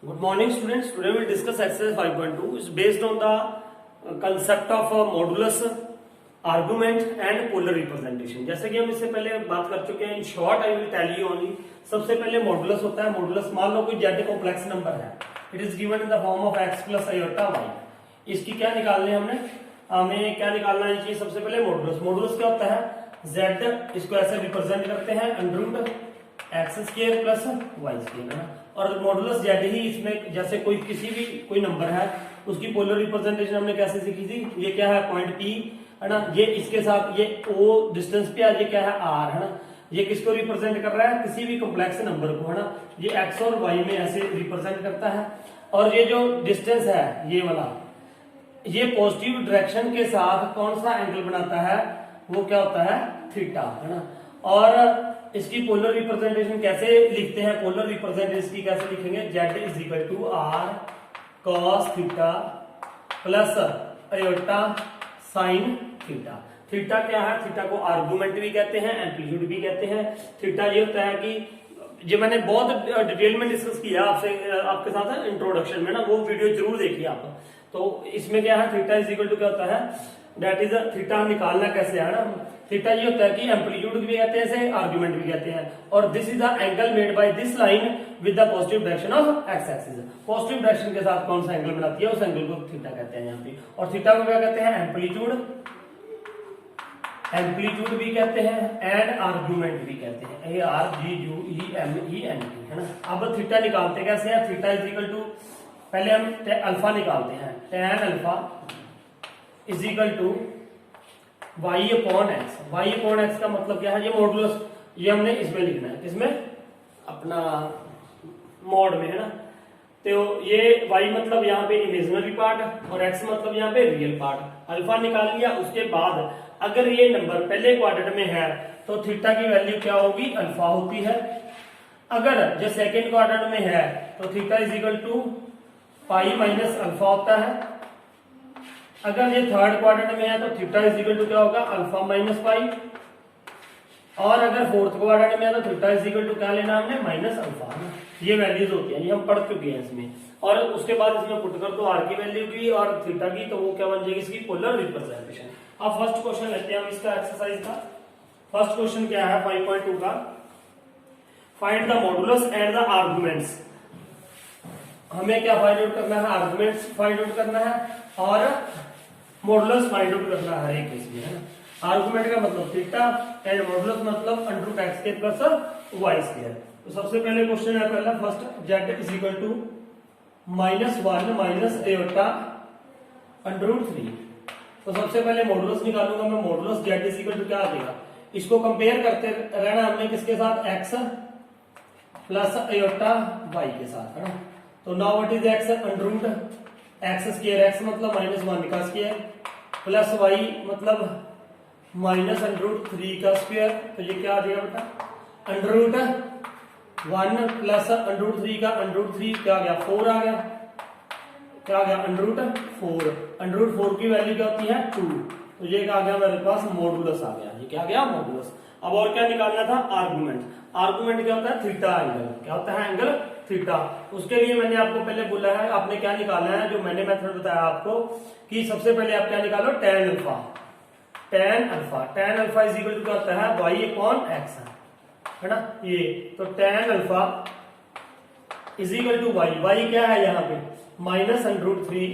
Good morning, students. Today we will discuss exercise 5.2. It's based on the concept of modulus, argument and polar representation. जैसे कि हम इससे पहले बात कर चुके हैं. In short, I will tell you only. सबसे पहले मॉडुलस होता है. मॉडुलस मान लो कोई z कॉम्प्लेक्स नंबर है. It is given in the form of x plus iota y. इसकी क्या निकालनी है हमने? हमें क्या निकालना है चाहिए? सबसे पहले मॉडुलस. मॉडुलस क्या होता है? z इसको ऐसे रिप्रेजेंट करते हैं under root x square plus y square है. और मॉडुलस जेड ही इसमें जैसे कोई किसी भी कोई नंबर है उसकी पोलर रिप्रेजेंटेशन हमने कैसे सीखी थी. ये क्या है? पॉइंट पी है ना. ये इसके साथ ये ओ डिस्टेंस पे है. ये क्या है? आर है ना. ये किसको रिप्रेजेंट कर रहा है? किसी भी कॉम्प्लेक्स नंबर को है ना. ये एक्स और वाई में ऐसे रिप्रेजेंट करता है. और ये जो डिस्टेंस है ये वाला ये पॉजिटिव डायरेक्शन के साथ कौन सा एंगल बनाता है? वो क्या होता है? थीटा है ना. और इसकी पोलर रिप्रेजेंटेशन कैसे लिखते हैं? पोलर रिप्रेजेंटेशन की कैसे लिखेंगे? z is equal to R cos theta plus iota sine theta. Theta क्या है? थीटा को आर्गुमेंट भी कहते हैं, एम्पलीट्यूड भी कहते हैं. थीटा ये होता है कि जो मैंने बहुत डिटेल में डिस्कस किया आपसे आपके साथ इंट्रोडक्शन में ना, वो वीडियो जरूर देखिए आप. तो इसमें क्या है? थीटा इज इक्वल टू क्या होता है? दैट इज थीटा निकालना कैसे है ना. थीटा ये होता है कि एम्पलीट्यूड भी कहते हैं इसे, आर्गुमेंट भी कहते हैं. और this is the angle made by this line with the positive direction of x axis. Positive direction के साथ कौन सा एंगल बनाती है उस एंगल को थीटा कहते हैं यहाँ पे. और थीटा को क्या कहते हैं? एम्पलीट्यूड. एम्पलीट्यूड भी कहते हैं एंड आर्गुमेंट भी कहते हैं. ARGUEMENT है ना. अब थीटा निकालते कैसे हैं? थीटा इज इक्वल टू पहले हम अल्फा निकालते हैं. tan alpha is equal to y upon x. y upon x का मतलब क्या है? ये मॉडुलस ये हमने इसमें लिखना है. इसमें अपना मॉड में है ना. तो ये y मतलब यहाँ पे इमेजिनरी पार्ट और x मतलब यहाँ पे रियल पार्ट. अल्फा निकाल लिया. उसके बाद अगर ये नंबर पहले क्वाड्रेंट में है तो थीटा की वैल्यू क्या होगी? अल्फा होती है. अगर जो सेकेंड क्वाड्रेंट में है तो theta is equal to pi minus alpha होता है. अगर ये थर्ड क्वाड्रेंट में है तो थीटा इज इक्वल टू क्या होगा? Alpha minus pi. और अगर फोर्थ क्वाड्रेंट में है तो थीटा इज इक्वल टू क्या लेना हमने? Minus alpha. ये वैल्यूज होती हैं, ये हम पढ़ चुके हैं इसमें. और उसके बाद इसमें पुट कर दो आर की वैल्यू की और थीटा की, तो वो क्या बन जाएगी? इसकी पोलर रिप्रेजेंटेशन. अब फर्स्ट क्वेश्चन लेते हैं हम इसका एक्सरसाइज का. फर्स्ट क्वेश्चन क्या है 5.2 का? Find the modulus and the arguments. हमें क्या फाइंड आउट करना है? आर्गुमेंट्स फाइंड आउट करना है और मॉडुलस फाइंड आउट करना है हर एक केस में है ना. आर्गुमेंट का मतलब थीटा एंड मॉडुलस मतलब under root x square plus y square. तो सबसे पहले क्वेश्चन है पहला first z is equal to -1 minus eta under root 3. तो सबसे पहले मॉडुलस निकालूंगा मैं. Modulus z is equal to क्या आ जाएगा? इसको कंपेयर करते रहना हमने किसके साथ? x प्लस एटा y के साथ है ना. तो now what is x? Under root x square. X मतलब -1 का स्क्वायर प्लस y मतलब माइनस अंडर रूट 3 का स्क्वायर. तो ये क्या आ जाएगा बेटा? Under root 1 plus under root 3 का अंडर रूट 3 क्या आ गया? 4 आ गया. क्या आ गया? Under root 4. अंडर रूट 4 की वैल्यू क्या होती है? 2. तो ये क्या आ गया मेरे पास? मॉडुलस आ गया. ये क्या आ गया? मॉडुलस. अब और क्या निकालना था? आर्गुमेंट. आर्गुमेंट क्या होता है? Theta angle. क्या होता है? Angle theta. उसके लिए मैंने आपको पहले बोला है आपने क्या निकालना है, जो मैंने मेथड बताया आपको कि सबसे पहले आप क्या निकालो? tan alpha. tan alpha. tan alpha is equal to क्या होता है? y अपॉन एक्स है ना. ये तो tan alpha is equal to y. y क्या है यहाँ पे? Minus under root 3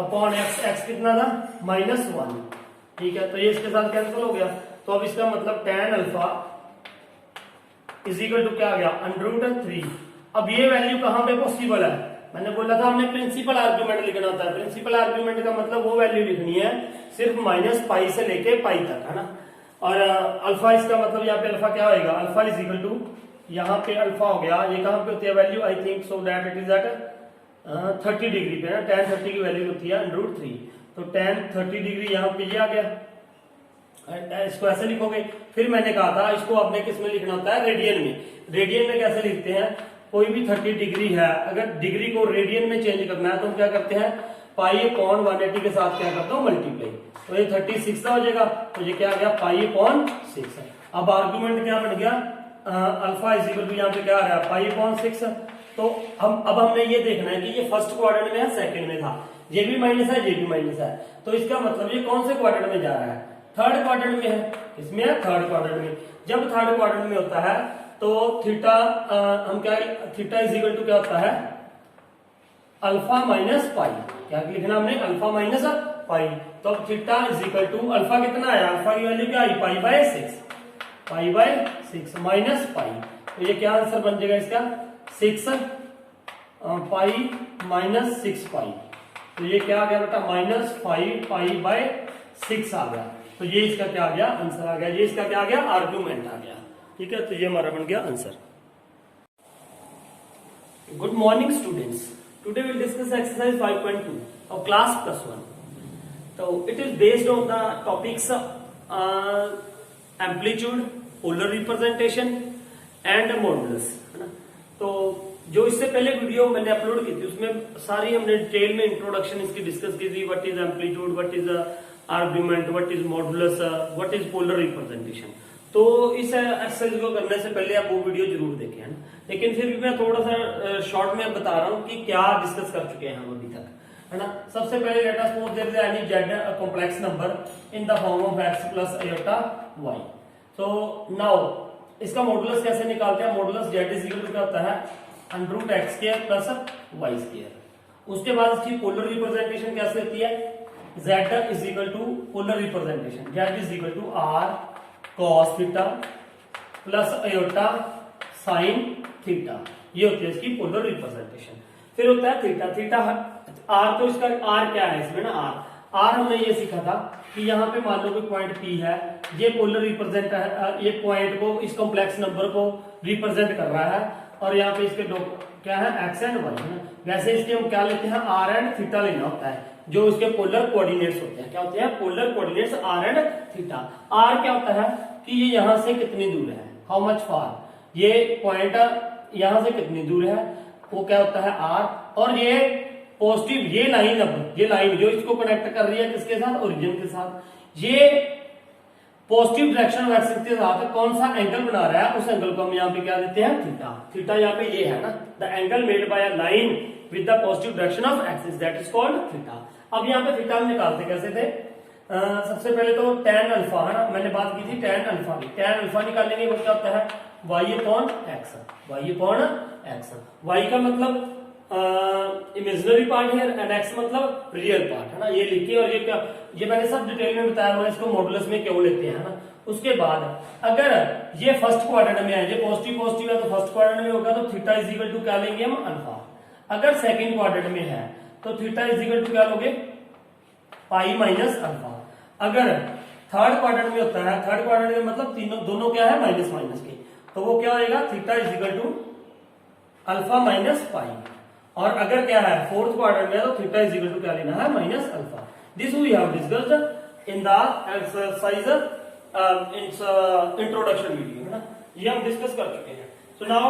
upon x. एक्स कितना था? -1. ठीक है. तो ये इसके साथ कैंसिल हो गया. तो अब इसका मतलब tan alpha is equal to क्या आ गया? Under root 3. अब ये वैल्यू कहां पे पॉसिबल है? मैंने बोला था हमने प्रिंसिपल आर्गुमेंट लिखना होता है. प्रिंसिपल आर्गुमेंट का मतलब वो वैल्यू लिखनी है सिर्फ माइनस पाई से लेके पाई तक है ना. और अल्फा इसका मतलब यहाँ पे अल्फा क्या होगा? अल्फा इज इक्वल टू यहाँ पे अल्फा हो गया. ये कहां पे होती है value? I think so that it is at 30 degree पे है. tan 30 की वैल्यू होती है अंडर रूट 3. तो tan 30 डिग्री यहाँ पे ये आ गया. इसको ऐसे लिखोगे. फिर मैंने कहा था इसको आपने किस में लिखना होता है? रेडियन में. रेडियन में कैसे लिखते हैं? कोई भी 30 डिग्री है, अगर डिग्री को रेडियन में चेंज करना है तो हम क्या करते हैं? पाई अपॉन 180 के साथ क्या करता हूँ? मल्टीप्लाई. तो ये 36 हो जाएगा. तो ये क्या आ गया? पाई अपॉन 6 है. अब आर्गुमेंट क्या बन गया? अल्फा इज इक्वल टू यहाँ पे क्या आ रहा है? पाई अपॉन 6 तो अब हमने ये देखना है कि ये फर्स्ट क्वाड्रेंट में है, सेकंड में था, ये भी माइनस है, ये भी माइनस है, तो इसका मतलब ये कौन से क्वाड्रेंट में जा रहा है, थर्ड क्वाड्रेंट में है, इसमें है थर्ड क्वाड्रेंट में। जब थर्ड क्वाड्रेंट में होता है तो थीटा हम क्या, थीटा इज इक्वल टू क्या होता है, अल्फा माइनस पाई। क्या लिखना हमने, अल्फा माइनस पाई। तो अब theta is equal to alpha कितना आया, अल्फा की वैल्यू क्या आई, pi by 6, pi by 6 minus pi. तो ये क्या आंसर बन जाएगा इसका, 6 पाई माइनस 6 पाई। तो ये क्या आ गया बेटा, -5 पाई बाय 6 आ गया। तो ये इसका क्या आ गया, आंसर आ गया। ये इसका क्या आ गया, आर्गुमेंट आ गया। ठीक है, तो ये हमारा बन गया answer. Good morning students, today will discuss exercise 5.2 of class +1. So it is based on the topics amplitude, polar representation and modulus, है ना। तो जो इससे पहले वीडियो मैंने अपलोड की थी उसमें सारी हमने डिटेल में इंट्रोडक्शन इसकी डिस्कस की थी, what is amplitude, what is argument, what is modulus, what is polar representation. तो इस एक्सरसाइज को करने से पहले आप वो वीडियो जरूर देखें, है ना। लेकिन फिर भी मैं थोड़ा सा शॉर्ट में बता रहा हूँ कि क्या डिस्कस कर चुके हैं हम अभी तक, है ना। सबसे पहले let us suppose there is any Z complex number in the form of x plus iota y। So now इसका मॉडुलस कैसे निकालते हैं, modulus z is equal to क्या होता है, √x² प्लस y²। उसके बाद इसकी पोलर रिप्रेजेंटेशन कैसे होती है, z is equal to polar representation z is equal to r cos theta plus iota sin theta, ये होती है इसकी पोलर रिप्रेजेंटेशन। फिर होता है थीटा, थीटा आर, तो इसका आर क्या है इसमें ना, आर हमने ये सीखा था कि यहाँ पे मान लो कोई पॉइंट पी है, ये पोलर रिप्रेजेंट है, ये पॉइंट को, इस कॉम्प्लेक्स नंबर को रिप्रेजेंट कर रहा है, और यहाँ पे इसके दो क्या है, एक्स एंड वाई, है ना। वैसे इसके हम क्या लेते हैं, आर एंड थीटा लेना होता है, जो इसके पोलर कोऑर्डिनेट्स होते हैं। क्या होते हैं, polar coordinates R and theta. R क्या होता है कि ये यहाँ से कितनी दूर है, हाउ मच फार, ये पॉइंट यहाँ से कितनी दूर है, वो क्या होता है आर। और ये पॉजिटिव, ये लाइन, अब ये लाइन जो इसको कनेक्ट कर रही है किसके साथ, ओरिजिन के साथ, ये पॉजिटिव डायरेक्शन ऑफ एक्सिस के साथ कौन सा एंगल बना रहा है, उस एंगल को हम यहाँ पे क्या देते हैं, थीटा। थीटा यहाँ पे ये है ना, the angle made by a line with the positive direction of axis, that is called theta. अब यहाँ पे थीटा हम निकालते कैसे थे, सबसे पहले तो tan अल्फा, है ना, मैंने बात की थी tan अल्फा की। tan अल्फा निकालेंगे वो क्या होता है, y/x, y/x। y का मतलब इमेजिनरी पार्ट है एंड x मतलब रियल पार्ट, है ना, ये लिखिए। और ये क्या, ये मैंने सब डिटेल में बताया हुआ है, इसको मॉडुलस में क्यों लेते हैं, है ना। उसके बाद अगर ये फर्स्ट क्वाड्रेंट में है, ये पॉजिटिव पॉजिटिव है, तो फर्स्ट क्वाड्रेंट में होगा तो थीटा इज इक्वल टू क्या लेंगे हम, अल्फा। अगर सेकंड क्वाड्रेंट में है तो थीटा इज इक्वल टू क्या लोगे, पाई माइनस अल्फा। अगर थर्ड क्वाड्रेंट में होता है, थर्ड क्वाड्रेंट में मतलब तीनों दोनों क्या है, माइनस माइनस के, तो वो क्या होगा, theta is equal to alpha minus pi. और अगर क्या है फोर्थ क्वाड्रेंट में, तो थीटा इज इक्वल टू क्या लेना है, minus alpha. This we have discussed in the exercise introduction video, है ना, ये हम डिस्कस कर चुके हैं। So now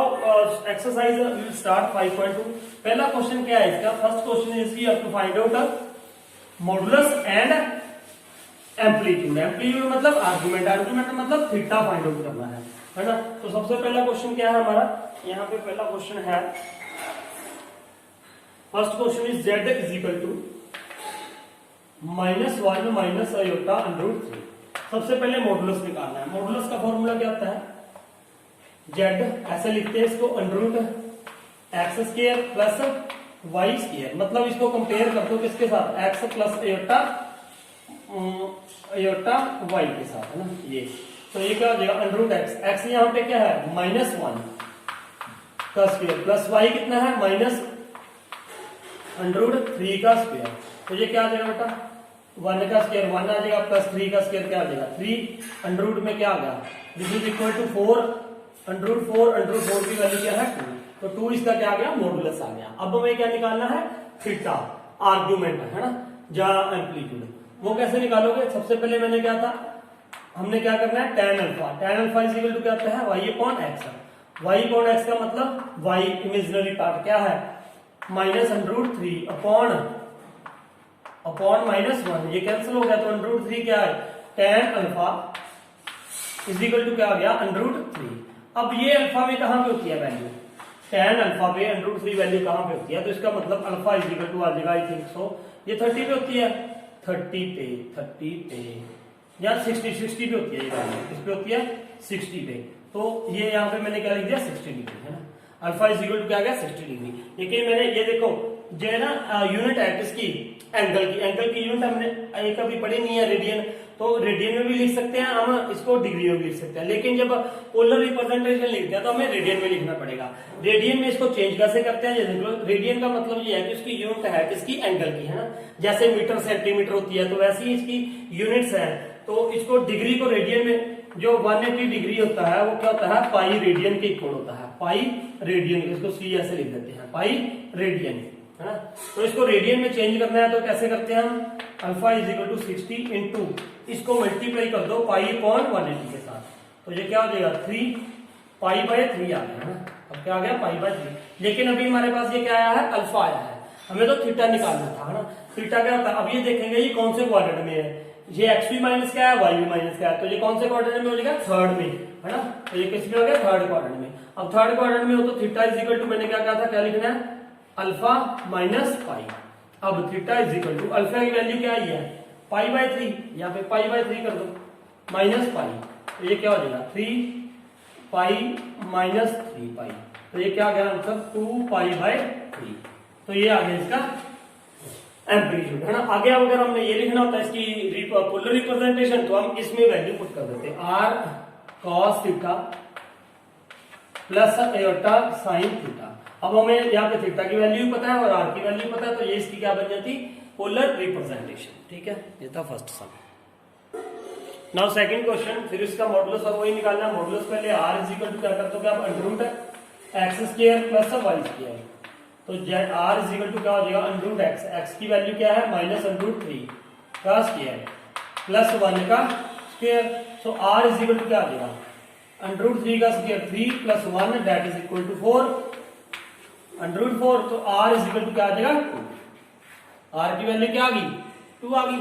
exercise will start 5.2। पहला क्वेश्चन क्या है इसका, first question is you have to find out modulus and amplitude. Amplitude मतलब आर्गुमेंट, आर्गुमेंट मतलब थीटा फाइंड आउट करना है ना। तो सबसे पहला क्वेश्चन क्या है हमारा, यहाँ पे पहला क्वेश्चन है, first question is z is equal to -1 minus iota √3। सबसे पहले मॉडुलस निकालना है। मॉडुलस का फॉर्मूला क्या होता है, z ऐसे लिखते हैं इसको, √x² प्लस y², मतलब इसको कंपेयर कर दो किसके साथ, x प्लस आयोटा y के साथ, है ना। ये तो ये क्या हो जाएगा, √x, x यहाँ पे क्या है, -1 का स्क्वायर प्लस y कितना है, -√3 का स्क्वायर। तो ये क्या आ जाएगा बेटा, 1 का स्क्वायर 1 आ जाएगा, प्लस 3 का स्क्वायर क्या आ जाएगा 3, अंडर में क्या आ गया, दिस इज इक्वल टू 4, √4 की वैल्यू क्या है 2, तो 2 इसका क्या आ गया, मॉडुलस आ गया। अब हमें क्या निकालना है, थीटा, आर्गुमेंट, है ना, या एम्पलीट्यूड। वो कैसे निकालोगे, सबसे पहले मैंने क्या था, हमने क्या करना है, tan alpha is equal to क्या होता है, y/x। y/x का मतलब y इमेजिनरी पार्ट क्या है, -√3 अपॉन -1, ये कैंसिल हो गया, तो √3 क्या है, tan alpha is equal to क्या आ गया, √3। अब ये अल्फा में कहां पे होती है वैल्यू, tan अल्फा पे √3 वैल्यू कहाँ पे होती है, तो इसका मतलब अल्फा इज इक्वल टू आ जाएगा आई थिंक सो ये 30 पे होती है, 30 पे या 60 पे होती है ये वैल्यू, किस पे होती है 60 पे, तो ये यहाँ पे मैंने क्या लिख दिया 60 डिग्री है ना, अल्फा इज इक्वल टू क्या आ गया 60 डिग्री। लेकिन मैंने ये देखो जो है ना यूनिट है किसकी, एंगल की यूनिट हमने एक कभी पढ़ी नहीं है रेडियन, तो रेडियन में भी लिख सकते हैं हम, इसको डिग्री में भी लिख सकते हैं, लेकिन जब पोलर रिप्रेजेंटेशन लिखते हैं तो हमें रेडियन में लिखना पड़ेगा। रेडियन में इसको चेंज कैसे करते हैं, जैसे रेडियन का मतलब ये है कि उसकी यूनिट है किसकी, एंगल की है ना, जैसे मीटर सेंटीमीटर होती है तो वैसे ही इसकी यूनिट्स है, तो इसको डिग्री को रेडियन में जो 180 डिग्री होता है वो क्या होता है पाई रेडियन के इक्वल होता है, पाई रेडियन, इसको सी ऐसे लिख देते हैं पाई रेडियन है ना। तो इसको रेडियन में चेंज करना है तो कैसे करते हैं हम, alpha is equal to 60 into इसको मल्टीप्लाई कर दो पाई अपॉन 180 के साथ, तो ये क्या हो जाएगा 3 पाई बाय 3 आ गया है ना, अब क्या आ गया पाई बाय 3। लेकिन अभी हमारे पास ये क्या आया है, अल्फा आया है, हमें तो थीटा निकालना था है ना, थीटा क्या होता है, अब ये देखेंगे ये कौन से क्वाड्रेंट में है, ये एक्स भी माइनस क्या है, वाई भी माइनस क्या है, तो ये कौन से क्वाड्रेंट में हो जाएगा, थर्ड में है ना, तो ये किस में हो गया, थर्ड क्वाड्रेंट में। अब थर्ड क्वाड्रेंट में हो तो थीटा इज इक्वल टू मैंने क्या कहा था, क्या लिखना है अल्फा माइनस पाई। अब theta is equal to alpha की वैल्यू क्या आई है पाई बाय 3, यहाँ पे पाई बाय 3 कर दो माइनस पाई, तो ये क्या हो जाएगा 3 पाई माइनस 3 पाई, तो ये क्या आ गया आंसर 2 पाई बाय 3, तो ये आ गया इसका एम्पलीट्यूड है ना। आगे अगर हमने ये लिखना होता है इसकी पोलर रिप्रेजेंटेशन तो हम इसमें वैल्यू पुट कर देते हैं R cos theta plus iota sine theta. अब हमें यहाँ पे थीटा की वैल्यू पता है और आर की वैल्यू पता है, तो ये इसकी क्या बन जाती पोलर रिप्रेजेंटेशन, ठीक है, ये था फर्स्ट सम। नाउ सेकंड क्वेश्चन, फिर इसका मॉडुलस और वही निकालना है, मॉडुलस पहले आर इज इक्वल टू क्या करते हो कि आप under x square plus y square, तो आर इज इक्वल टू क्या हो जाएगा अंडर एक्स, एक्स की वैल्यू क्या है माइनस अंडर 3 का स्क्वायर प्लस 1 का स्क्वायर, तो आर इज इक्वल टू क्या आ जाएगा अंडर 3 का square 3 plus 1 that is equal to 4 under 4, तो आर इज इक्वल टू क्या आ जाएगा 2, आर की वैल्यू क्या आ गई 2 आ गई।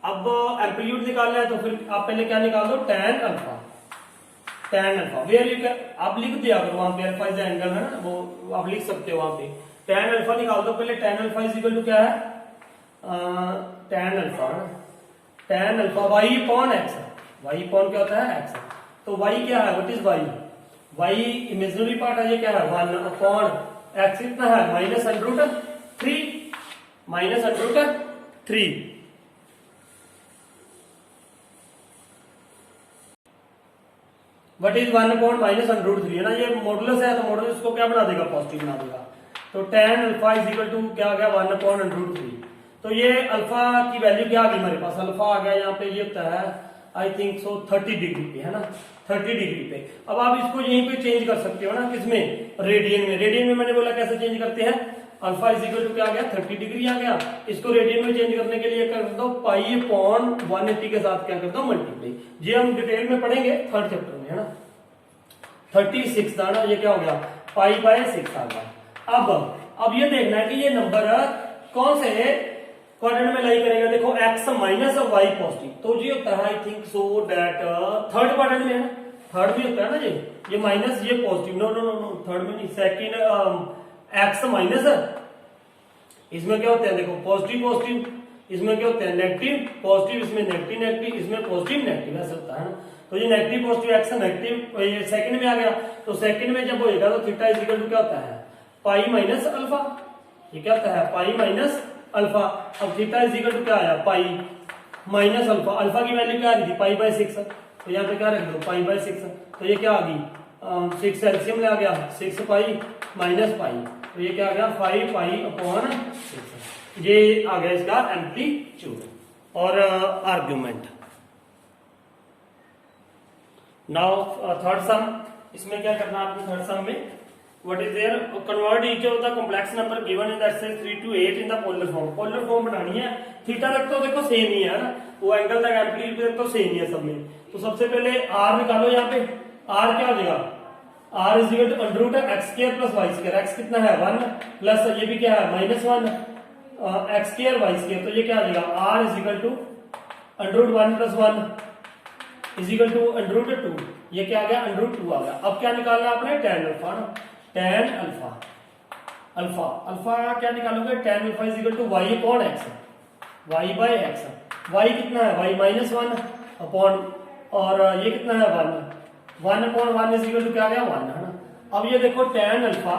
अब एम्पलीट्यूड निकालना है तो फिर आप पहले क्या निकाल दो tan alpha, tan alpha where you can आप लिख दिया करो वहां पे अल्फा इज एंगल है ना, वो आप लिख सकते हो वहां पे tan अल्फा निकाल दो पहले, tan alpha is equal to क्या है tan alpha, tan alpha y upon x, y upon क्या होता है x, तो y क्या है what is y, y imaginary part है, ये क्या है 1 अपॉन x कितना है minus under 3 minus under 3, what is 1 upon minus under 3 है ना, ये मॉडुलस है तो मॉडुलस को क्या बना देगा पॉजिटिव बना देगा, तो tan alpha is equal to क्या आ गया 1 अपॉन अंडर 3, तो ये अल्फा की वैल्यू क्या आ गई हमारे पास, अल्फा आ गया यहाँ पे ये होता है आई थिंक सो 30 डिग्री पे है ना, 30 डिग्री पे। अब आप इसको यहीं पे चेंज कर सकते हो ना, किसमें रेडियन में, रेडियन में मैंने बोला कैसे चेंज करते हैं, अल्फा इज इक्वल टू क्या आ गया 30 डिग्री आ गया, इसको रेडियन में चेंज करने के लिए कर दो पाई अपॉन 180 के साथ क्या कर दो मल्टीप्लाई, ये हम डिटेल में पढ़ेंगे थर्ड चैप्टर में है ना। 36 था ना, ये क्या हो गया पाई बाय 6 आ गया। अब ये देखना है कि ये नंबर कौन से क्वाड्रेंट में लाई करेगा, देखो x माइनस और y पॉजिटिव, तो ये होता है आई think so that third quadrant में है ना, थर्ड में होता है ना ये माइनस ये positive, no no no no third में नहीं, सेकंड x माइनस इसमें क्या होते हैं देखो पॉजिटिव पॉजिटिव, इसमें क्या होते हैं नेगेटिव पॉजिटिव, इसमें नेगेटिव नेगेटिव, इसमें पॉजिटिव नेगेटिव ऐसा होता है ना, तो ये नेगेटिव पॉजिटिव x नेगेटिव ये सेकंड में आ गया, तो सेकंड में जब होएगा तो थीटा इज इक्वल टू क्या होता है पाई माइनस अल्फा, ये क्या होता है पाई माइनस अल्फा। अब थीटा इज इक्वल टू क्या आया पाई माइनस अल्फा, अल्फा की वैल्यू क्या आ रही थी पाई बाय 6, तो यहाँ पे क्या रख दो पाई बाय 6, तो ये क्या आ गई 6 एलसीएम में आ गया 6 पाई माइनस पाई, तो ये क्या आ गया 5 पाई अपॉन 6, ये आ गया इसका एम्पलीट्यूड और आर्ग्यूमेंट। नाउ थर्ड सम, इसमें क्या करना है आपको थर्ड सम में what is there convert each of the complex number given in the exercise 3 to 8 in the polar form बनानी है। थीटा तक तो देखो सेम ही है ना, वो एंगल तक एम्पलीट्यूड तक तो सेम ही है सब में, तो सबसे पहले r निकालो, यहाँ पे r क्या हो जाएगा r is equal to under root x square plus y square, x कितना है 1 प्लस ये भी क्या है -1 एक्स स्क्वायर वाई स्क्वायर, तो ये क्या आ जाएगा r is equal to under root 1 plus 1 is equal to under root 2, ये क्या आ गया अंडर रूट 2 आ गया। अब क्या निकालना आपने tan अल्फा ना, tan अल्फा, अल्फा अल्फा क्या निकालोगे, tan alpha is equal to y upon x, y by x. Y कितना है, वाई माइनस वन अपॉन, और ये कितना है, one upon one is equal to क्या गया, वन, है ना। अब ये देखो tan अल्फा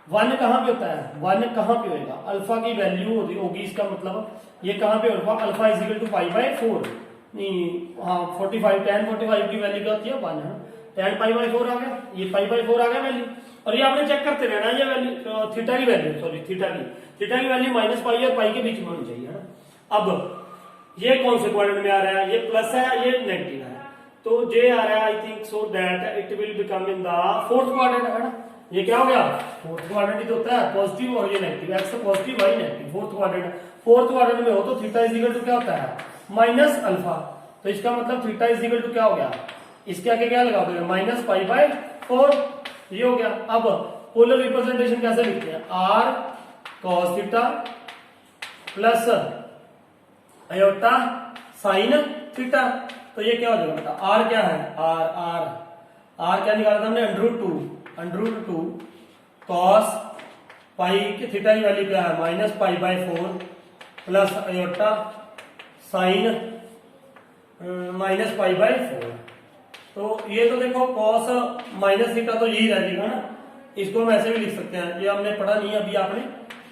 वन कहां पे होता है, वन कहां पे होगा, अल्फा की वैल्यू होगी, इसका मतलब ये कहां पे होगा, alpha is equal to pi by 4, नहीं हाँ 45, tan 45 की वैल्यू क्या होती है, वन, है। tan पाई बाय 4 आ गया, ये पाई बाय 4 आ गया वैल्यू, और ये आपने चेक करते रहना, ये वैल्यू थीटा की वैल्यू, सॉरी थीटा की वैल्यू माइनस पाई और पाई के बीच में होनी चाहिए, है ना। अब ये कौन से क्वाड्रेंट में आ रहा है, ये प्लस है, ये नेगेटिव है, तो जे आ रहा है, आई think so that it will become in the fourth quadrant, है ना। ये क्या हो गया, फोर्थ क्वाड्रेंट ही तो होता है, पॉजिटिव और ये negative, x positive y negative, fourth quadrant में हो तो थीटा इज इक्वल टू क्या होता है, माइनस अल्फा, तो इसका मतलब थीटा इज इक्वल टू क्या हो गया, इसके आगे क्या लगा दोगे, माइनस पाई बाय 4, ये हो गया। अब पोलर रिप्रेजेंटेशन कैसे लिखते हैं, R cos theta plus iota sine theta, तो ये क्या हो जाएगा बेटा, आर क्या है, आर क्या निकाला था हमने, अंडर टू कॉस पाई की थीटा की वैल्यू क्या है, minus pi by 4 plus iota sign minus pi by 4, तो ये तो देखो कॉस माइनस थीटा तो यही रहेगा ना, इसको हम ऐसे भी लिख सकते हैं, ये हमने पढ़ा नहीं अभी आपने,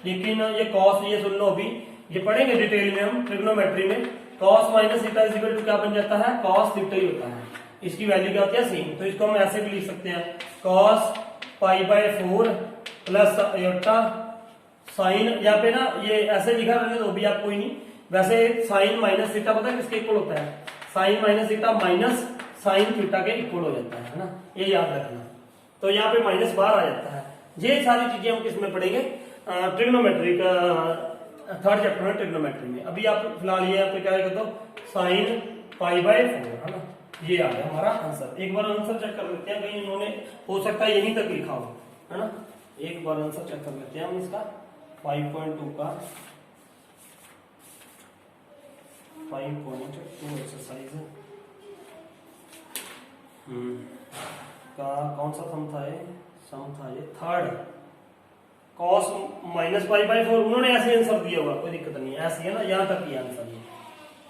लेकिन ये कॉस, ये सुन लो अभी, ये पढ़ेंगे डिटेल में हम ट्रिग्नोमेट्री में, cos minus theta is equal to क्या बन जाता है, कॉस थीटा ही होता है, इसकी वैल्यू क्या होती है, सेम, तो इसको हम ऐसे भी लिख सकते हैं, cos pi by 4 plus iota sign, यहाँ पे ना ये ऐसे लिखा रहने दो भी आप, कोई नहीं, वैसे साइन माइनस थीटा पता है किसके इक्वल होता है, sine minus theta minus sine theta के इक्वल हो जाता है ना, ये याद रखना, तो यहाँ पे माइनस बाहर आ जाता है। ये सारी चीजें हम किसमें पढ़ेंगे, ट्रिग्नोमेट्री का थर्ड चैप्टर में, ट्रिग्नोमेट्री में। अभी आप फिलहाल ये आप क्या कर दो, साइन पाई बाय 4, है ना, ये आ गया हमारा आंसर। एक बार आंसर चेक कर लेते हैं, कहीं इन्होंने हो सकता है यहीं तक लिखा हो, है ना, एक बार आंसर चेक कर लेते हैं हम इसका 5.2 का, 5.2 एक्सरसाइज का कौन सा सम था ये, third, cos minus pi by 4, उन्होंने ऐसे आंसर दिया हुआ, कोई दिक्कत नहीं है, ऐसे है ना, यहाँ तक ही आंसर,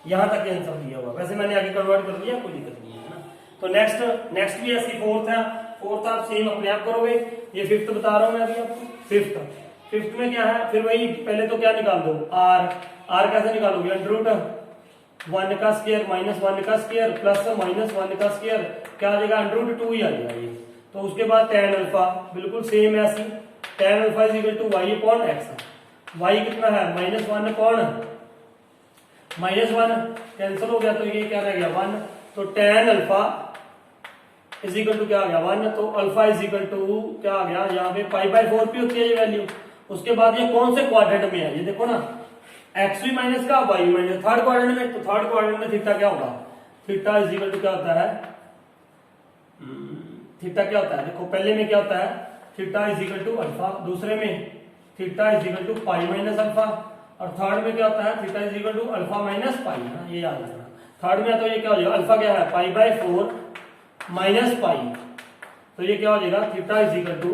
यहाँ तक आंसर दिया हुआ, वैसे मैंने आगे कन्वर्ट कर दिया, कोई दिक्कत नहीं है ना। तो नेक्स्ट भी ऐसी फोर्थ है, फोर्थ आप सेम अपने आप करोगे, ये फिफ्थ बता रहा हूं मैं अभी आपको, फिफ्थ में क्या है, फिर वही पहले तो क्या निकाल दो, आर कैसे निकालोगे, अंडर रूट 1 का स्क्वायर माइनस 1 का स्क्वायर प्लस माइनस 1 का स्क्वायर, क्या आ जाएगा, अंडर रूट 2 ही आ जाएगा ये, तो उसके बाद tan अल्फा बिल्कुल सेम ऐसी, tan alpha is equal to y upon x, y कितना है, माइनस 1 अपॉन माइनस 1 कैंसिल हो गया, तो ये क्या रह गया 1, तो tan alpha is equal to क्या आ गया 1, तो अल्फा इज इक्वल टू क्या आ गया, यहाँ पे पाई बाय 4 पे होती है ये वैल्यू। उसके बाद ये कौन से क्वाड्रेंट में है, ये देखो ना, एक्स भी माइनस का, वाई माइनस, थर्ड क्वाड्रेंट में, तो थर्ड क्वाड्रेंट में थीटा क्या होगा, थीटा इज इक्वल टू क्या होता है, थीटा क्या होता है, देखो पहले में क्या होता है, theta is equal to alpha, दूसरे में theta is equal to pi minus alpha, और थर्ड में क्या होता है, theta is equal to alpha minus pi, है ना, ये याद रखना। थर्ड में तो ये क्या हो जाएगा, अल्फा क्या है, पाई बाय 4 माइनस पाई, तो ये क्या हो जाएगा, theta is equal to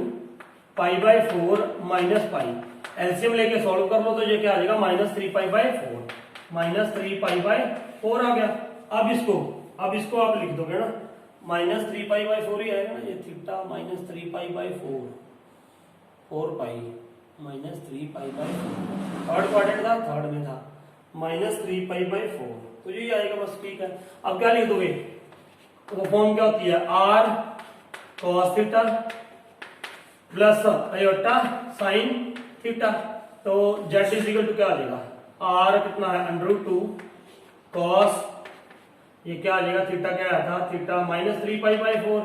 pi by 4 minus pi, LCM लेके सॉल्व कर लो तो ये क्या आ जाएगा, minus 3 pi by 4, minus 3 pi by 4 आ गया। अब इसको आप लिख दोगे ना, माइनस 3 पाई बाय 4 ही आएगा ना, ये theta minus 3 pi by 4 pi minus 3 pi by 4, third quadrant था, थर्ड में था, माइनस 3 पाई बाय 4, तो यही आएगा बस, ठीक है। अब क्या लिख दोगे, तो फॉर्म क्या होती है, R cos theta plus iota sine theta, तो जेड इज इक्वल टू क्या आ जाएगा, आर कितना है, अंडर रूट 2 कॉस, ये क्या आ जाएगा, थीटा क्या आया था, theta minus 3 pi by 4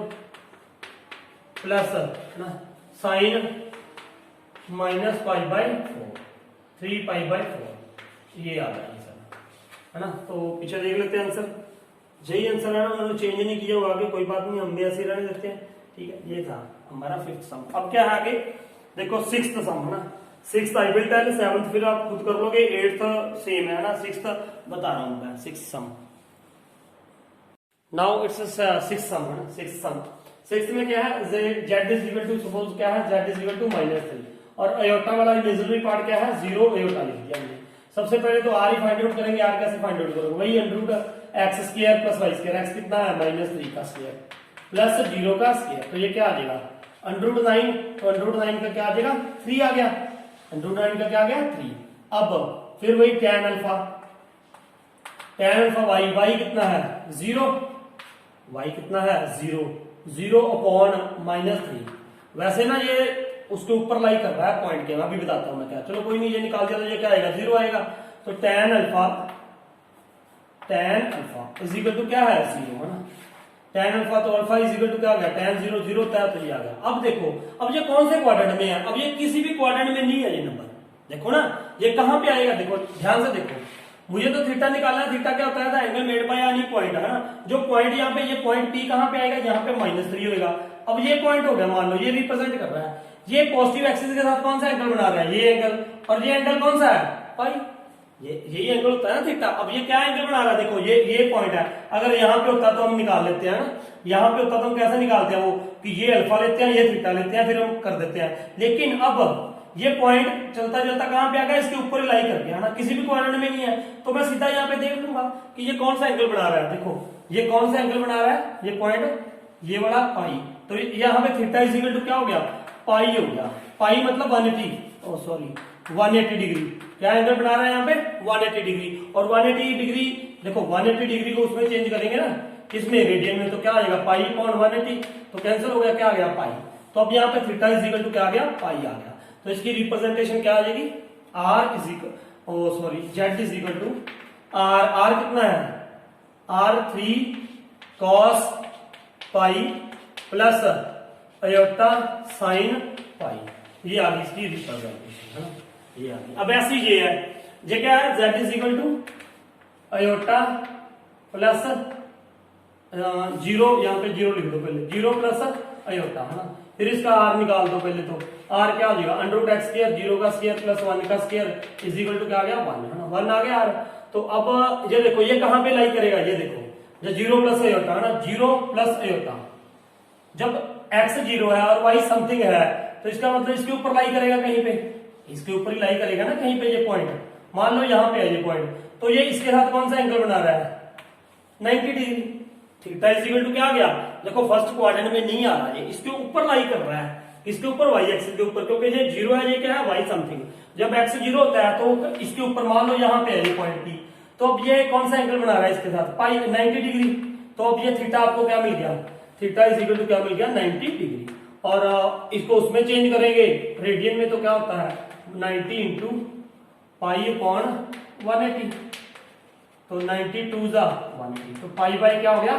plus ना sine minus pi by 4, 3 pi by 4, ये आ गया आंसर, है ना। तो पीछे देख लेते हैं आंसर, यही आंसर है ना, उन्होंने चेंज नहीं किया हुआ, आगे कोई बात नहीं, हम भी ऐसे ही रहने देते हैं, ठीक है। ये था हमारा फिफ्थ सम। अब क्या है आगे, देखो सिक्स्थ सम है ना, sixth I will tell, seventh फिर आप खुद कर लोगे, एट्थ सेम है ना, सिक्स्थ बता रहा हूं मैं, sixth sum. Now it's sixth sum है ना, सिक्स्थ सिक्स में क्या है, Z is equal to, suppose क्या है, जेड इज इक्वल टू -3 और अयोटा वाला इमेजिनरी पार्ट क्या है, 0 अयोटा लिख दिया हमने। सबसे पहले तो आर ही फाइंड आउट करेंगे। आर कैसे फाइंड आउट करोगे, वही √x² प्लस y², x कितना है -3 का स्क्वायर प्लस 0 का स्क्वायर, तो ये क्या आ जाएगा √9, तो √9 का क्या आ जाएगा 3 आ गया, √9 का क्या आ गया 3। अब फिर वही tan अल्फा y कितना है 0, y कितना है 0 अपॉन -3। वैसे ना ये उसके ऊपर लाई कर रहा है पॉइंट के, मैं अभी बताता हूं मैं क्या, चलो कोई नहीं, ये निकाल दिया तो ये क्या आएगा 0 आएगा। तो tan alpha is equal to क्या है 0 है ना, tan अल्फा तो अल्फा इज इक्वल टू क्या आ गया tan 0 0 था, तो ये आ गया। अब देखो, अब ये कौन से क्वाड्रेंट में है, अब ये किसी भी क्वाड्रेंट में नहीं है ये नंबर, देखो ना ये कहां पे आएगा, देखो ध्यान से देखो, मुझे तो थीटा निकालना है। थीटा क्या होता है, angle made by any point है ना, जो पॉइंट यहाँ पे, ये पॉइंट P कहां पे आएगा, यहाँ पे -3 होगा। अब ये पॉइंट हो गया, मान लो ये रिप्रेजेंट कर रहा है, ये पॉजिटिव एक्सिस के साथ कौन सा एंगल बना रहा है, ये एंगल, और ये एंगल कौन सा है पाई, यही एंगल होता है ना थीटा। अब ये क्या एंगल बना रहा है, देखो ये पॉइंट है, अगर यहाँ पे होता तो हम निकाल लेते हैं ना, यहाँ पे होता तो हम कैसे निकालते हैं वो, कि ये अल्फा लेते हैं, ये थीटा लेते हैं, फिर हम कर देते हैं। लेकिन अब ये पॉइंट चलता चलता कहां पे आ गया, इसके ऊपर लाई कर गया ना, किसी भी क्वाड्रेंट में नहीं है, तो मैं सीधा यहाँ पे देख लूंगा कि ये कौन सा एंगल बना रहा है। देखो ये कौन सा एंगल बना रहा है, ये पॉइंट, ये वाला पाई, तो यहाँ पे थीटा इज इक्वल टू क्या हो गया पाई हो गया, पाई मतलब 180 डिग्री। क्या एंगल बना रहा है यहाँ पे 180 डिग्री, और 180 डिग्री देखो 180 डिग्री को उसमें चेंज करेंगे ना, किसमें रेडियन में, तो क्या आ जाएगा पाई अपॉन 180, तो कैंसिल हो गया, क्या आ गया पाई। तो अब यहाँ पे थीटा इज इक्वल टू क्या आ गया पाई आ गया। तो इसकी रिप्रेजेंटेशन क्या आ जाएगी, Z is equal to R कितना है R3 cos pi plus iota sine pi, ये आ गई इसकी रिप्रेजेंटेशन है ना, ये आ गई। अब ऐसी ये है, ये क्या है, Z is equal to aorta plus 0, यहाँ पे 0 लिख दो पहले, 0 प्लस अयोटा है ना, फिर इसका आर निकाल दो पहले, तो आर क्या हो जाएगा √x² 0 का स्क्वायर प्लस 1 का स्क्वायर इज इक्वल टू क्या आ गया 1 है ना, 1 आ गया आर। तो अब ये देखो ये कहां पे लाई करेगा, ये देखो जो 0 प्लस अयोटा है ना, 0 प्लस अयोटा, जब x 0 है और y समथिंग है, तो इसका मतलब इसके ऊपर लाई करेगा कहीं पे, इसके ऊपर ही लाई करेगा ना कहीं पे, ये पॉइंट मान लो यहाँ पे है ये पॉइंट, तो ये इसके साथ कौन सा एंगल बना रहा है 90 degree. Theta is equal to क्या आ गया, देखो फर्स्ट क्वाड्रेंट में नहीं आ रहा है, इसके ऊपर लाई कर रहा है, इसके ऊपर y एक्सिस के ऊपर, क्योंकि ये 0 है, ये क्या है y समथिंग, जब x 0 होता है तो इसके ऊपर मान लो यहाँ पे है ये पॉइंट P, तो अब ये कौन सा एंगल बना रहा है इसके साथ पाई 90 डिग्री। तो अब ये थीटा आपको क्या मिल गया, थीटा इज इक्वल टू क्या मिल गया 90 डिग्री, और इसको उसमें चेंज करेंगे रेडियन में, तो क्या होता है 90 इंटू पाई अपॉन 180, तो 92 जा 180, तो पाई बाई क्या हो गया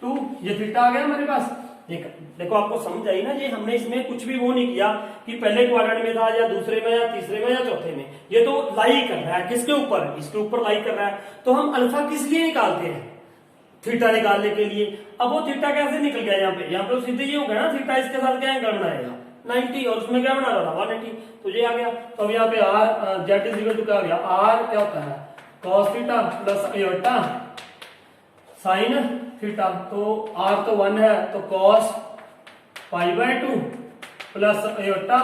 2, ये थीटा आ गया हमारे पास। देखो आपको समझ आई ना, ये हमने इसमें कुछ भी वो नहीं किया कि पहले क्वाड्रेंट में था या दूसरे में या तीसरे में या चौथे में, ये तो लाई कर रहा है किसके ऊपर, इसके ऊपर लाई कर रहा है। तो हम अल्फा किस लिए निकालते हैं, थीटा निकालने के लिए। अब वो थीटा कैसे निकल गया यहाँ पे तो सीधे ये हो गया ना, थीटा इसके साथ क्या एंगल बनाएगा 90, और उसमें क्या बना रहा था 180, तो ये आ गया। तो अब यहाँ पे R Z is equal to क्या आ गया, आर क्या होता है cos theta plus iota sine theta, तो r तो 1 है, तो cos π/2 प्लस अयोटा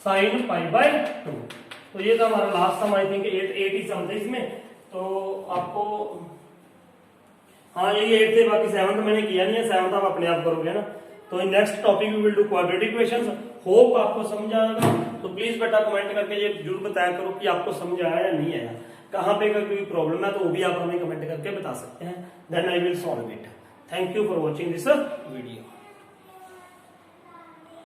साइन π/2। तो ये था हमारा लास्ट सम, आई थिंक 8 ही सम थे इसमें, तो आपको हाँ यही 8 थे, बाकी 7th मैंने किया नहीं है, 7th आप अपने आप करोगे ना। तो next topic we will do quadratic equations. Hope आपको समझ आएगा, तो प्लीज बेटा कमेंट करके ये जरूर बताया करो कि आपको समझ आया या नहीं आया, कहां पे कोई प्रॉब्लम है तो वो भी आप हमें कमेंट करके बता सकते हैं, then I will solve it. Thank you for watching this video.